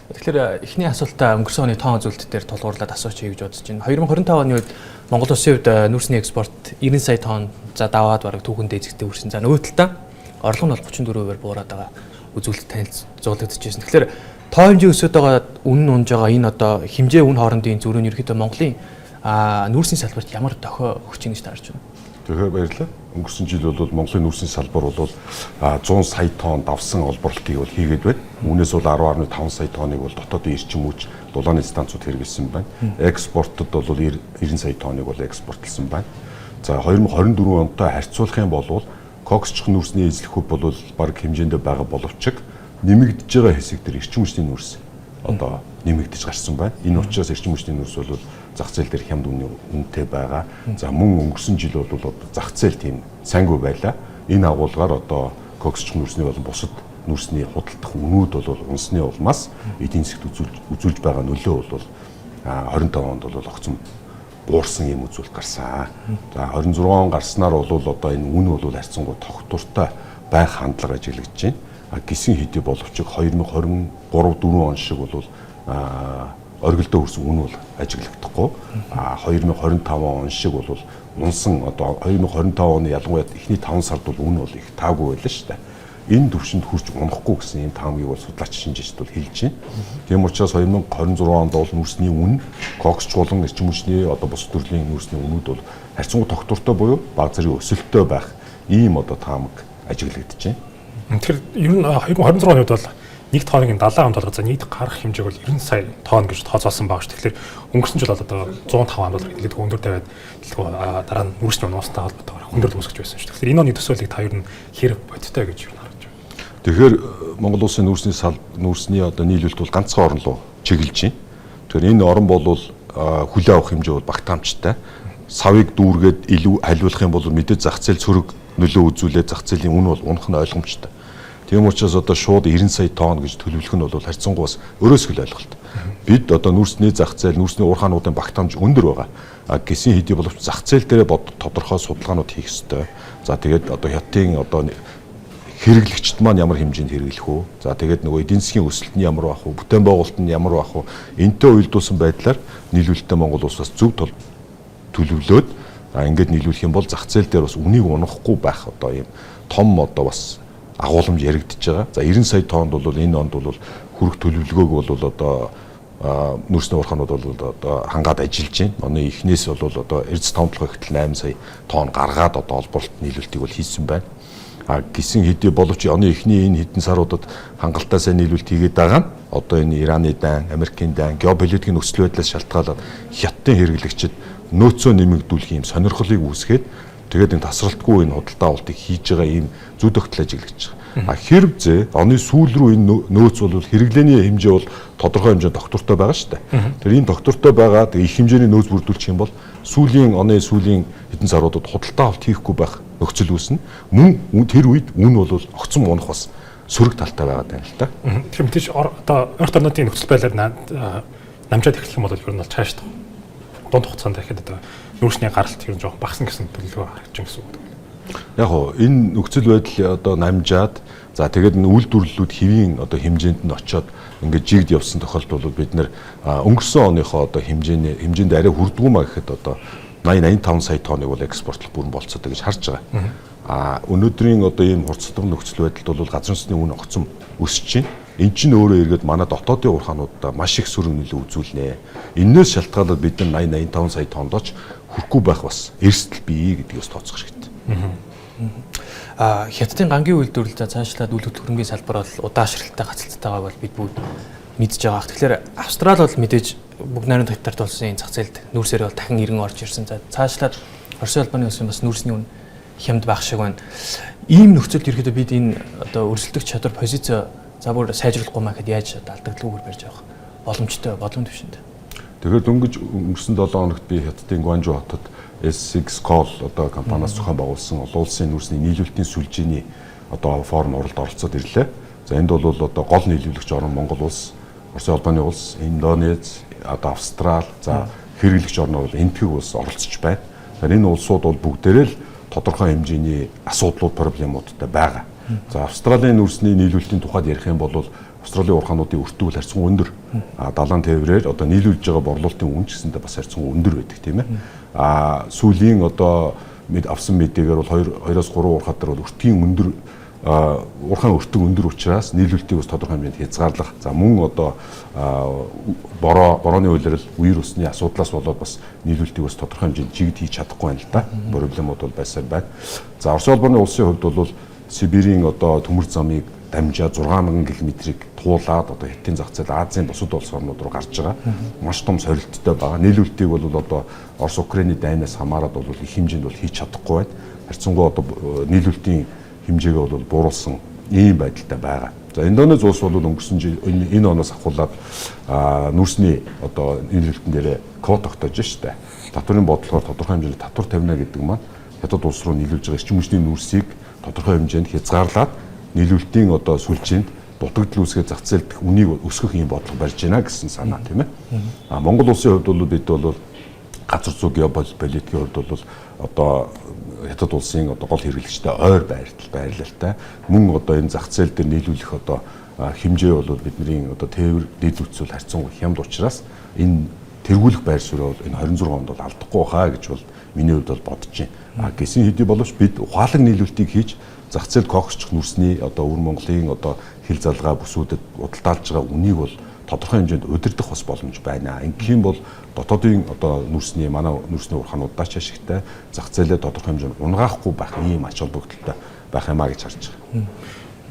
Тэгэхээр эхний асуултаа өнгөрсөн оны тоон үзүүлэлт дээр тулгуурлаад асуучих гэж бодож байна. 2025 оны үед Монгол улсын хувьд нүүрсний экспорт 90 сая тонн за даваад бараг түүхэнд эзэгтэй хүрсэн. За нөгөө талдаа орлого нь бол 34%-аар буураад байгаа үзүүлэлт танилцуулагдчихсэн. Тэгэхээр тоо хэмжээ өсөд байгаа үнэн унж байгаа энэ одоо хэмжээ үн хоорондын зөрүү нь ерөөхдөө Монголын нүүрсний салбарт ямар дохио өгч ийн гэж таарч байна. Тэгэхээр баярлалаа. Өнгөрсөн жил бол Монголын нүүрсний салбар бол 100 сая тонн давсан олборлтыг бол хийгээд байна. Үүнээс бол 10.5 сая тонныг бол дотоодын эрчим хүч дулааны станцууд хэрэглэсэн байна. Экспортод бол 90 сая тонныг бол экспортлсон байна. За 2024 онтой харьцуулах юм бол коксчх нүүрсний эзлэх хөв бол баг хэмжээндээ байгаа боловч нэмэгдэж байгаа хэсэг дээр эрчим хүчний нүүрс одоо нэмэгдэж гарсан байна. Энэ учраас эрчим хүчний нүүрс бол зах зээл дээр хямд үнэтэй байгаа. За мөн өнгөрсөн жил бол зах зээл тийм сайнгүй байлаа. Энэ агуулгаар одоо коксчх нүүрсний болон бусад нүүрсний худалдах үнүүд бол унсны улмаас эдийн засгт үзүүлж байгаа нөлөө бол 25 онд бол огцом буурсан юм үзүүлэлт гарсан. За 26 он гарснаар бол одоо энэ үн бол харьцангуй тогтвортой байх хандлага ажиглагдж байна. Гисэн хэдий боловч 2023 4 он шиг бол оргилдөө хүрсэн үн бол ажиглагдахгүй. 2025 он шиг бол унсан одоо 2025 оны ялангуяа эхний 5 сард бол үн бол их таагүй байлаа шүү дээ. Энэ төвшөнд хүрч унахгүй гэсэн юм таамгийг бол судлаач шинжилж бол хэлж байна. Тийм учраас 2026 онд бол нүүрсний үн, коксч болон эрчим хүчний одоо бус төрлийн нүүрсний үнүүд бол харьцангуй тогтвортой буюу бага зэрэг өсөлттэй байх ийм одоо таамаг ажиглагдаж байна. Тэгэхээр ер нь 2026 оны үед бол нэг тоног 70 хамт болгож нийт гарах хэмжээг бол 90 сая тонн гэж тооцоолсон байгаа шүү. Тэгэхээр өнгөрсөн жил бол одоо 105 хамт бол хэлээд өндөр тавиад дараа нь нүүрсний унаастай холбоотойгоор хүндрэл үүсгэж байсан шүү. Тэгэхээр энэ оны төсөөллийг та ер нь хэрэг бодтой гэж юу харж байна. Тэгэхээр Монгол улсын нүүрсний одоо нийлүүлэлт бол ганцхан орн руу чиглэж байна. Тэгэхээр энэ орн бол хүлээ авах хэмжээ бол багтаамжтай. Савыг дүүргээд илүү халивуулах юм бол мэдээж зах зээл цөрөг нөлөө үзүүлээд зах зээлийн үн бол унах нь ойлгомжтой. Тийм учраас одоо шууд 90 сая тонн гэж төлөвлөх нь бол харьцангуй бас өрөөсгөл ойлголт. Бид одоо нүүрсний зах зээл, нүүрсний уурхаануудын багтаамж өндөр байгаа. Гисэн хэдий боловч зах зээл дээр тодорхой судалгаанууд хийх ёстой. За тэгээд одоо хятадын одоо хэрэглэгчд маань ямар хэмжээнд хэрэглэх үү? За тэгээд нөгөө эдийн засгийн өсөлт нь ямар байх вэ? Бүтээн байгуулалт нь ямар байх вэ? Энтэй уялдуулсан байдлаар нийлүүлэлттэй Монгол улс бас зөв төлөвлөөд ингээд нийлүүлэх юм бол зах зээл дээр бас үнийг унахгүй байх одоо ийм том одоо бас агуулмж яригдчихэж байгаа. За 90 сая тоннд бол энэ онд бол хүрэх төлөвлөгөөг бол одоо нүүрсний уурхаанууд бол одоо хангаад ажиллаж байна. Оны эхнээс бол одоо эрдэс томтлох ихтэл 8 сая тонн гаргаад одоо олборлт нийлүүлэлтийг бол хийсэн байна. Гисэн хэдий боловч оны эхний энэ хэдэн саруудад хангалттай сайн нийлүүлэлт хийгээд байгаа нь одоо энэ Ираны дан, Америкийн дан, геополитикийн нөхцөл байдлаас шалтгаалаад хятадын хэрэглэгчид нөөцөө нэмэгдүүлэх юм сонирхлыг үүсгээд тэгээд энэ тасралтгүй энэ худалдаа авалтыг хийж байгаа ийм зүй тогтол ажиглаж байгаа. Хэрв зэ оны сүүл рүү энэ нөөц бол хэрэглээний хэмжээ бол тодорхой хэмжээнд тогтвортой байгаа шүү дээ. Тэр энэ тогтвортой байгаа их хэмжээний нөөц бүрдүүлчих юм бол сүүлийн хэдэн саруудад худалдаа авалт хийхгүй байх нөхцөл үүснэ. Мөн тэр үед үн бол огцом унах бас сөрөг талтай байгаа юм л та. Тэгэхээр мэдээж одоо ойрт орнуудын нөхцөл байдлаар намжаад эхлэх юм бол ер нь бол цааш дунд хугацаанд дахиад одоо нүүрсний гаралт ер нь жоохон багсан гэсэн төлөвлөгөө харж байгаа гэсэн үг. Яг хоо энэ нөхцөл байдал одоо намжаад за тэгээд энэ үйлдвэрлэлүүд хэвийн одоо хэмжээнд нь очиод ингээд жигд явсан тохиолдолд бол бид нэр өнгөрсөн оныхоо одоо хэмжээнд арай хүрдгүү маа гэхэд одоо 80-85 сая тонныг бол экспортлох бүрэн болцоотой гэж харж байгаа. Өнөөдрийн одоо ийм хурцлага нөхцөл байдалд бол газар үндэсний үн огцом өсөж байна. Энд чинь өөрөө эргээд манай дотоодын уурхаануудаа маш их сөрөг нөлөө үзүүлнэ. Энээс шалтгаалаад бид нар 80-85 сая тоннооч хүрэхгүй байх бас эрсдэл бий гэдгээс тооцох хэрэгтэй. Хятадын гангийн үйлдвэрлэл цаашлаад үйл хөдлөмжийн салбар бол удаашралтай гацалтайгааг бол бид бүгд мэдж байгаа. Тэгэхээр Австрали бол мэдээж бүгд найрамд хятадд болсон энэ зах зээлд нүүрсээр бол дахин иргэн орж ирсэн. За цаашлаад Оросын улбаны улсын бас нүүрсний үн хямд байх шиг байна. Ийм нөхцөлд ерөөдөө бид энэ одоо өрсөлдөх чадвар позиц за бүр сайжруулахгүй маа гэхэд яаж алдагдлуур барьж авах боломжтой бодлон төвшөнд. Тэгэхээр дөнгөж өнгөрсөн 7 хоногт би Хятадын Гуанчжоу хотод S6 Coal одоо компаниас зохион байгуулсан олон улсын нүүрсний нийлүүлэлтийн сүлжээний одоо форум оролцоод ирлээ. За энд бол одоо гол нийлүүлэгч орн Монгол улс, Оросын улбаны улс, Индонез, одоо Австрали, за хэрэглэгч орнууд бол энтгэг улс оролцож байна. Тэгэхээр энэ улсууд бол бүгдээрээ л тодорхой хэмжээний асуудлууд, проблемуудтай байгаа. За Австралийн нүүрсний нийлүүлэлтийн тухайд ярих юм бол Австралийн уурхаануудын өртөг бол харьцан өндөр. Далайн тээврээр одоо нийлүүлж байгаа борлуулалтын үн ч гэсэндээ бас харьцан өндөр байдаг тийм ээ. Сүүлийн одоо авсан мэдээгээр бол 2-3 уурхаад дээр бол өртгийн өндөр уурхаан өртөг өндөр учраас нийлүүлэлтийг бас тодорхой хэмжээнд хязгаарлах. За мөн одоо борооны улирал, үер усны асуудлаас болоод бас нийлүүлэлтийг бас тодорхой хэмжээнд жигд хийж чадахгүй байна л да. Проблемууд бол байсаар байна. За Орос улбаны улсын хувьд бол Сибирийн одоо төмөр замыг дамжаад 6000 км-ийг туулаад одоо Хятадын зах зээл Азийн бусад улс орнууд руу гарч байгаа. Маш том сорилттой байгаа. Нийлүүлэлтийг бол одоо Орос Украиний дайнаас хамаарат бол их хэмжээнд бол хийж чадахгүй байна. Харьцангуй одоо нийлүүлэлтийн хэмжээгээ бол бууруулсан ийм байдалтай байгаа. За Индонез улс бол өнгөрсөн жил энэ оноос ахуулаад нүүрсний одоо нийлүүлэлтэн дээр код тогтоож штэ. Татврын бодлогоор тодорхой хэмжээний татвар тавина гэдэг маань Хятад улс руу нийлүүлж байгаа эрчим хүчний нүүрсийг тодорхой хэмжээнд хязгаарлаад нийлүүлэлтийн одоо сүлжээнд дутагдал үүсгэх зах зээл дэх үнийг өсгөх юм бодлого барьж байна гэсэн санаа тийм ээ. Монгол улсын хувьд бол бид бол газар зүйн геополитикийн хувьд бол одоо Хятад улсын одоо гол хэрэглэгчтэй ойр байрлалтай мөн одоо энэ зах зээл дээр нийлүүлэх одоо хэмжээ бол бидний одоо тээвэр дэд үтсүүл харьцангуй хямд учраас энэ тэргүүлэх байр суурь бол энэ 26 онд бол алдахгүй хаа гэж бол миний хувьд бол бодож байна. Гэсэн хэдий боловч бид ухаалаг нийлүүлэлтийг хийж зах зээлд когсчих нүрсний одоо өвөр Монголын одоо хил залгаа бүсүүдэд удалдаалж байгаа үнийг бол тодорхой хэмжээнд удирдах бас боломж байна. Ингэх юм бол дотоодын одоо нүрсний манай нүрсний уурхаануудаа ч ашигтай зах зээлээ тодорхой хэмжээнд унгаахгүй байх ийм ач холбогдолтой байх юмаа гэж харж байгаа.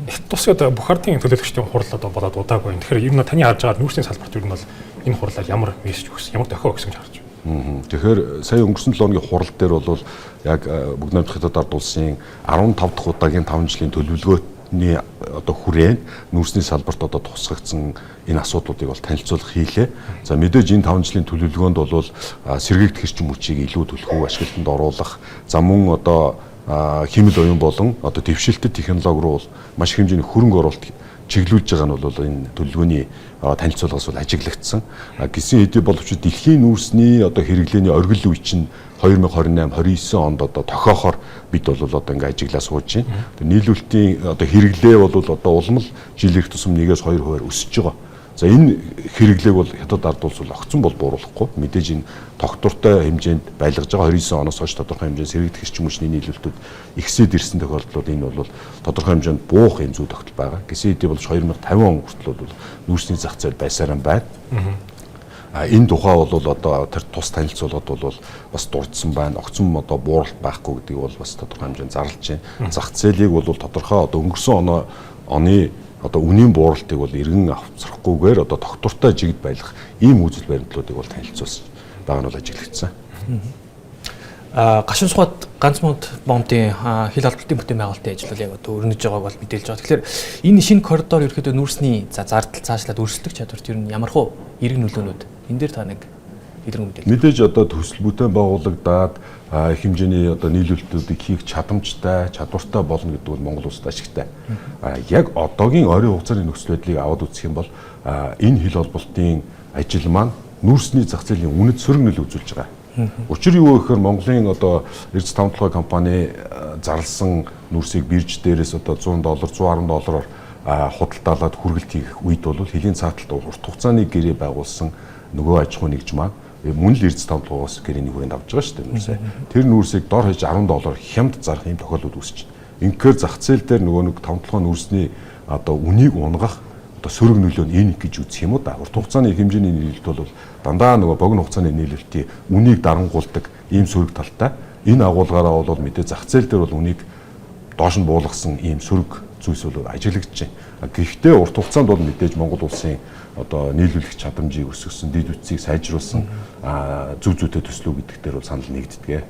Их тусгад бүх ардын төлөөлөгчдийн хурал одоо болоод удаагүй. Тэгэхээр ер нь таны харж байгаа нүүрсний салбарт ер нь бол энэ хурлаар ямар мессеж өгсөн, ямар дохио өгсөн гэж харж байна. Тэгэхээр сая өнгөрсөн 7 өдрийн хурал дээр бол яг Бүгд найрамдах Хятад ард улсын 15 дахь удаагийн 5 жилийн төлөвлөгөөний одоо хүрээнд нүүрсний салбарт одоо тусгагдсан энэ асуудлуудыг бол танилцуулах хийлээ. За мэдээж энэ 5 жилийн төлөвлөгөөнд бол сэргийгдэх эрчим хүчийг илүү төлхөө ашиглалтанд оруулах, за мөн одоо хэмэл оюун болон одоо дэвшилтэд технологи руу бол маш их хэмжээний хөрөнгө оруулалт чиглүүлж байгаа нь бол энэ төлөвлөгөөний танилцуулгаас бол ажиглагдсан. Гэсэн хэдий боловч дэлхийн нүүрсний одоо хэрэглээний оргил үе чинь 2028-29 онд одоо тохиохоор бид бол одоо ингээ ажиглаа сууж байна. Нийлүүлэлтийн одоо хэрэглээ бол одоо улмал жил ирэх тусам 1-2% өсөж байгаа. За энэ хэрэглээг бол Хятад ард улс бол огцон бол бууруулахгүй. Мэдээж энэ тогтвортой хэмжээнд байлгаж байгаа 29 оноос хойш тодорхой хэмжээнд сэргийгдэх эрчим хүчний нийлүүлэлтүүд ихсээд ирсэн тохиолдлууд энэ бол тодорхой хэмжээнд буух юм зүй тогтол байгаа. Гэсэн хэдий болж 2050 он хүртэл бол нүүрсний зах зээл байсаар байна. Энэ тухай бол одоо тэр тус танилцуулгад бол бас дурдсан байна. Огцон одоо бууралт байхгүй гэдгийг бол бас тодорхой хэмжээнд зарлж байна. Зах зээлийг бол тодорхой одоо өнгөрсөн оны одоо үнийн бууралтыг бол иргэн авцрахгүйгээр одоо тогтвортой жигд байлгах ийм үзэл баримтлуудыг бол танилцуулсан байгаа нь бол ажиглагдсан. Гашуун сухад ганц мод бомбын хил албалтын бүтээн байгуулалтын ажил бол яг одоо өрнөж байгааг бол мэдээлж байгаа. Тэгэхээр энэ шинэ коридор ерөөхдөө нүүрсний зардал цаашлаад өрсөлдөх чадварт ер нь ямархуу эрг нөлөөнүүд энэ дээр та нэг хэлрэн мэдээлэл. Мэдээж одоо төсөл бүтээн байгуулагдаад их хэмжээний одоо нийлүүлэлтүүдийг хийх чадамжтай, чадвартай болно гэдэг бол Монгол улсад ашигтай. Яг одоогийн ойрын хугацааны нөхцөл байдлыг аваад үзэх юм бол энэ хил холболтын ажил маань нүүрсний зах зээлийн үнэт сөрөг нөлөө үзүүлж байгаа. Учир юу гэхээр Монголын одоо эрдэс тавталгай компани зарласан нүүрсийг бирж дээрээс одоо $100, $110 худалдаалаад хүргэлт хийх үед бол хэлийн цааталт урт хугацааны гэрээ байгуулсан нөгөө аж ахуйн нэгж маань мөн л эрдэс тавталгайгаас гэрээний хүрээнд авч байгаа шүү дээ нүүрсээ. Тэр нүүрсийг дор хаяж $10 хямд зарах юм тохиолдол үүсэж байна. Инхээр зах зээл дээр нөгөө нэг тавталгай нүүрсний одоо үнийг унгах одоо сөрөг нөлөө нь энэ гэж үзэх юм уу да. Урт хугацааны хэмжээний нийлэлт бол дандаа нөгөө богино хугацааны нийлэлтийн үнийг дарангуулдаг ийм сөрөг талтай. Энэ агуулгаараа бол мэдээ зах зээл дээр бол үнийг доош нь буулгасан ийм сөрөг зүйлс бол ажиглагдаж байна. Гэхдээ урт хугацаанд бол мэдээж Монгол улсын одоо нийлүүлэх чадамжийг өсгсөн, дэд үтсийг сайжруулсан зүг зүйтэй төслөө гэдэг дээр бол санал нэгддэг.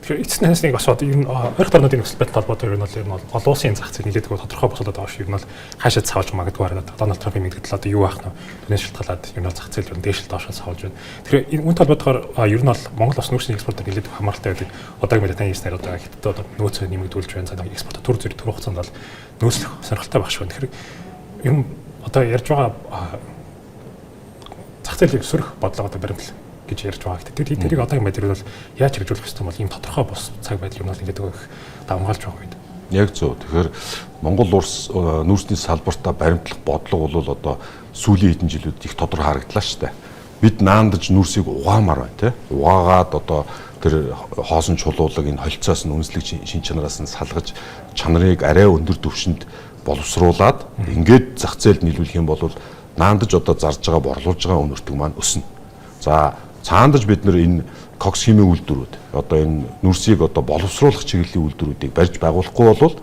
Тэгэхээр эцсийн хасныг бас одоо ер нь ойрхон орнуудын нөхцөл байдал холбоотой ер нь бол олон улсын зах зээл нэлээдгүй тодорхой босоод байгаа шүү. Ер нь бол хаашаа цаавж магадгүй хараад Дональд Трампын мэдгэдэл одоо юу байх нь түүнээс шалтгаалаад ер нь зах зээл ер нь дээшил доошоо цаавж байна. Тэгэхээр энэ үүнтэй холбоотойгоор ер нь бол Монгол улс нүүрсний экспортод нэлээдгүй хамааралтай байдаг. Одоогийн мэдээ тань ярьснаар одоо Хятад одоо нөөцөө нэмэгдүүлж байна. Цаана экспорт төр зүрх төр хугацаанд бол нөөцлөх сонирхолтой байх шүү. Тэгэхээр ер нь одоо ярьж байгаа зах зээлийн сөрөх бодлого одоо баримтлал гэж ярьж байгаа. Тэгэхээр тэрийг одоогийн байдлаар бол яаж хэрэгжүүлэх ёстой бол ийм тодорхой бос цаг байдал юм бол ингээд их давмгаалж байгаа үед. Яг зөв. Тэгэхээр Монгол улс нүүрсний салбартаа баримтлах бодлого бол одоо сүүлийн хэдэн жилүүд их тодорхой харагдлаа шүү дээ. Бид наандаж нүүрсийг угаамаар байна тий. Угаагаад одоо тэр хоосон чулуулаг энэ холцоос нь үнслэг шин чанараас нь салгаж чанарыг арай өндөр түвшинд боловсруулад ингээд зах зээлд нийлүүлэх юм бол наандаж одоо зарж байгаа борлуулж байгаа үнэртэг маань өснө. За цаандаж бид нэр энэ кокс химийн үйлдвэрүүд одоо энэ нүрсийг одоо боловсруулах чиглэлийн үйлдвэрүүдийг барьж байгуулахгүй бол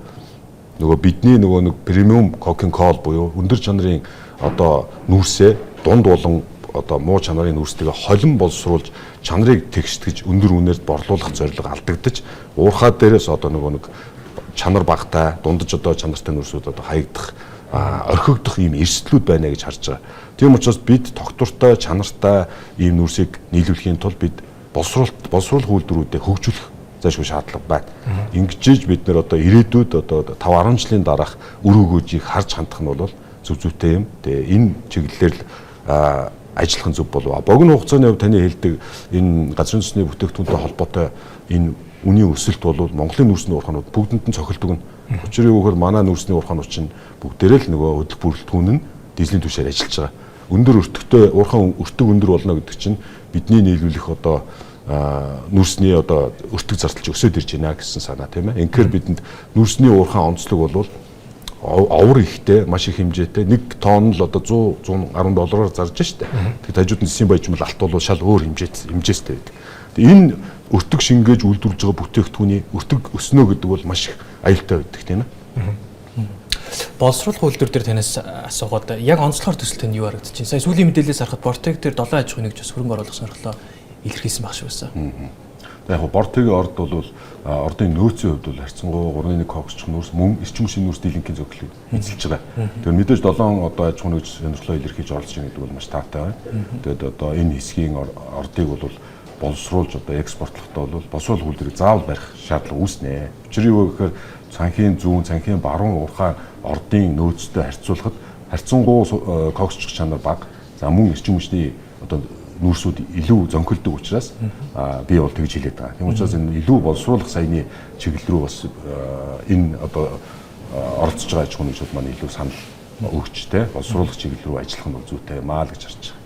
нөгөө бидний нөгөө нэг премиум кокен кол буюу өндөр чанарын одоо нүрсээ дунд болон одоо муу чанарын нүрстэйгээ холин боловсруулж чанарыг тэгштгэж өндөр үнээр борлуулах зорилго алдагдаж уурхаа дээрээс одоо нөгөө нэг чанар багтай дундаж одоо чанартай нүрсүүд одоо хаягдах орхигдох ийм эрсдлүүд байна гэж харж байгаа. Тийм учраас бид тогтвортой чанартай ийм нүрсийг нийлүүлэхийн тулд бид боловсруулах үйлдвэрүүдэд хөгжүүлэх заашгүй шаардлага байна. Ингэж бид нэр одоо ирээдүйд одоо 5-10 жилийн дараах үр хөгжийг харж хандах нь бол зөв зүйтэй юм. Тэгээ энэ чиглэлээр л ажиллах нь зөв болов. Богино хугацааны хувьд таны хэлдэг энэ газрын зүсний бүтээгдэхүүнтэй холбоотой энэ үнийн өсөлт бол Монголын нүүрсний уурхаанууд бүгдэнд нь цохилдог нь. Учрыг өгөхөр манай нүүрсний уурхаанууд чинь бүгдээрээ л нөгөө хөдөлгөөн бүрэлдэхүүн нь дизелийн түвшээр ажиллаж байгаа. Өндөр өртөгтэй уурхаан өртөг өндөр болно гэдэг чинь бидний нийлүүлэх одоо нүүрсний одоо өртөг зардалч өсөд ирж байна гэсэн санаа тийм ээ. Инхээр бидэнд нүүрсний уурхаан онцлог бол овор ихтэй маш их хэмжээтэй 1 тонн л одоо 100-110 доллараар зарж штэ. Тэгээд хажууд нь засгийн баяжмал алт бол шал өөр хэмжээстэй байдаг. Тэгээд энэ өртөг шингээж үйлдвэрлэж байгаа бүтээгдэхүүний өртөг өснө гэдэг бол маш их аюултай байдаг тийм ээ. Боловсруулах үйлдвэр дээр танаас асуугаад яг онцлогоор төсөлт нь юу харагдаж байна? Сая сүүлийн мэдээлэлээс харахад Бортег дээр 7 аж ахуйн нэгж бас хөрөнгө оруулах сонирхлоо илэрхийлсэн баг шүү байсан. Яг Бортегийн орд бол ордын нөөцийн хувьд бол харьцангуй 3.1 коксч нүүрс мөн эрчим хүчний нүүрс дийлэнхийн зөвлөлийг эзэлж байгаа. Тэгэхээр мэдээж 7 одоо аж ахуйн нэгж сонирхлоо илэрхийлж оролцож байгаа гэдэг бол маш таатай байна. Тэгээд одоо энэ хэсгийн ордыг бол боловсруулж одоо экспортлохдоо бол боловсруулах үйлдвэрийг заавал барих шаардлага үүснэ. Учрыг юу гэхээр цанхийн зүүн, цанхийн баруун уурхай ордын нөөцтэй харьцуулахад харьцангуй коксч чанар бага. За мөн эрчим хүчний одоо нүүрсүүд илүү зөнхөлдөг учраас би бол тэгж хэлээд байгаа. Тийм учраас энэ илүү боловсруулах саяны чиглэл рүү бас энэ одоо оролцож байгаа аж ахуйн нэгжүүд маань илүү санал өгч те боловсруулах чиглэл рүү ажиллах нь зүйтэй маа л гэж харж байгаа.